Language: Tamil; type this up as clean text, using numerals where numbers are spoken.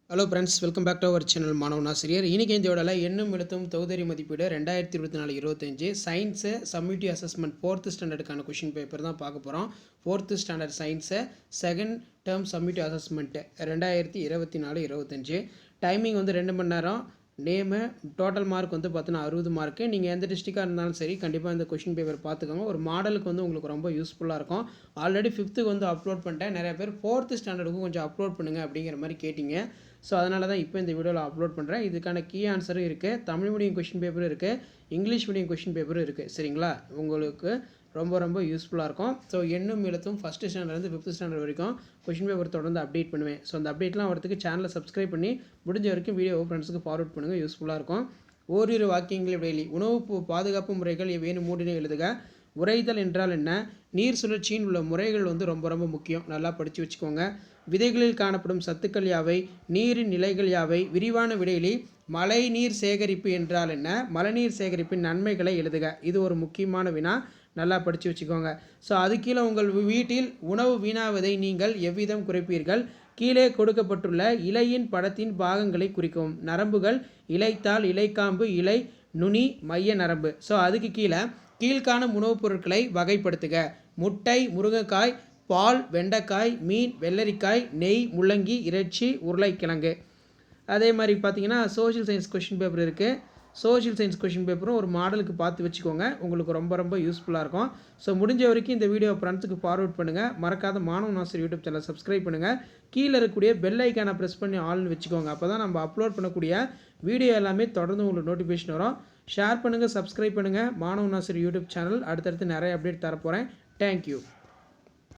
Hello friends, welcome back to our channel மாணவன் ஆசிரியர். இன்றைக்கி இந்த விடலை எண்ணும் எழுத்தும் தொகுதறி மதிப்பீடு 2024-25 சயின்ஸு சம்மிட்டிவ் அசஸ்மெண்ட் 4th ஸ்டாண்டர்டுக்கான கொஷின் பேப்பர் தான் பார்க்க போகிறோம். 4th standard science second term summative assessment 2024-25. Timing வந்து 2 மணி நேரம். நேமு டோட்டல் மார்க் வந்து பார்த்தீங்கன்னா 60 மார்க்கு. நீங்கள் எந்த டிஸ்ட்ரிக்டாக இருந்தாலும் சரி கண்டிப்பாக இந்த கொஷின் பேப்பர் பார்த்துக்கோங்க. ஒரு மாடலுக்கு வந்து உங்களுக்கு ரொம்ப யூஸ்ஃபுல்லாக இருக்கும். ஆல்ரெடி 5th வந்து அப்லோட் பண்ணிட்டேன். நிறைய பேர் 4th ஸ்டாண்டர்டுக்கும் கொஞ்சம் அப்லோட் பண்ணுங்கள் அப்படிங்கிற மாதிரி கேட்டிங்க. ஸோ அதனால தான் இப்போ இந்த வீடியோவில் அப்லோட் பண்ணுறேன். இதுக்கான கீ ஆன்சரும் இருக்குது, தமிழ் மீடியம் கொஷின் பேப்பரும் இருக்குது, இங்கிலீஷ் மீடியம் கொஷின் பேப்பரும் இருக்குது. சரிங்களா, உங்களுக்கு ரொம்ப யூஸ்ஃபுல்லாக இருக்கும். ஸோ எண்ணும் எழுத்தும் ஃபஸ்ட்டு ஸ்டாண்டர்ட்லேருந்து 5th ஸ்டாண்டர்ட் வரைக்கும் கொஷின் பேப்பர் தொடர்ந்து அப்டேட் பண்ணுவேன். ஸோ அந்த அப்டேட்லாம் வரதுக்கு சேனலை சப்ஸ்கிரைப் பண்ணி முடிஞ்ச வரைக்கும் வீடியோ ஃப்ரெண்ட்ஸுக்கு ஃபார்வர்ட் பண்ணுங்கள், யூஸ்ஃபுல்லாக இருக்கும். ஓரிரு வாக்கியங்கள் இடையிலி உணவு பாதுகாப்பு முறைகள் வேணும் 3 எழுதுக. உறைதல் என்றால் என்ன? நீர் சுழற்சியின் உள்ள முறைகள் வந்து ரொம்ப முக்கியம், நல்லா படித்து வச்சுக்கோங்க. விதைகளில் காணப்படும் சத்துக்கள் யாவை? நீரின் நிலைகள் யாவை? விரிவான விடையிலி மழை நீர் சேகரிப்பு என்றால் என்ன? மழைநீர் சேகரிப்பின் நன்மைகளை எழுதுக. இது ஒரு முக்கியமான வினா, நல்லா படித்து வச்சுக்கோங்க. ஸோ அது கீழே உங்கள் வீட்டில் உணவு வீணாவதை நீங்கள் எவ்விதம் குறைப்பீர்கள்? கீழே கொடுக்கப்பட்டுள்ள இலையின் படத்தின் பாகங்களை குறிக்கவும். நரம்புகள் இலைத்தாள், இலைக்காம்பு, இலை நுனி, மைய நரம்பு. ஸோ அதுக்கு கீழே கீழ்காணும் உணவுப் பொருட்களை வகைப்படுத்துக. முட்டை, முருங்கைக்காய், பால், வெண்டைக்காய், மீன், வெள்ளரிக்காய், நெய், முள்ளங்கி, இறைச்சி, உருளைக்கிழங்கு. அதே மாதிரி பார்த்தீங்கன்னா சோஷியல் சயின்ஸ் கொஷின் பேப்பர் இருக்குது. சோஷியல் சயின்ஸ் கொஷின் பேப்பரும் ஒரு மாடலுக்கு பார்த்து வச்சுக்கோங்க, உங்களுக்கு ரொம்ப யூஸ்ஃபுல்லாக இருக்கும். ஸோ முடிஞ்ச வரைக்கும் இந்த வீடியோ ஃப்ரெண்ட்ஸுக்கு ஃபார்வர்ட் பண்ணுங்கள். மறக்காத மாணவன் ஆசிரியர் யூடியூப் சேனல் சப்ஸ்கிரைப் பண்ணுங்கள். கீழே இருக்கக்கூடிய பெல் ஐக்கானை ப்ரெஸ் பண்ணி ஆல்னு வச்சுக்கோங்க. அப்போ தான் நம்ம அப்லோட் பண்ணக்கூடிய வீடியோ எல்லாமே தொடர்ந்து உங்களுக்கு நோட்டிஃபிகேஷன் வரும். ஷேர் பண்ணுங்கள், சப்ஸ்கிரைப் பண்ணுங்கள். மாணவன் ஆசிரியர் யூடியூப் சேனல் அடுத்தடுத்து நிறைய அப்டேட் தரப்போகிறேன். தேங்க்யூ.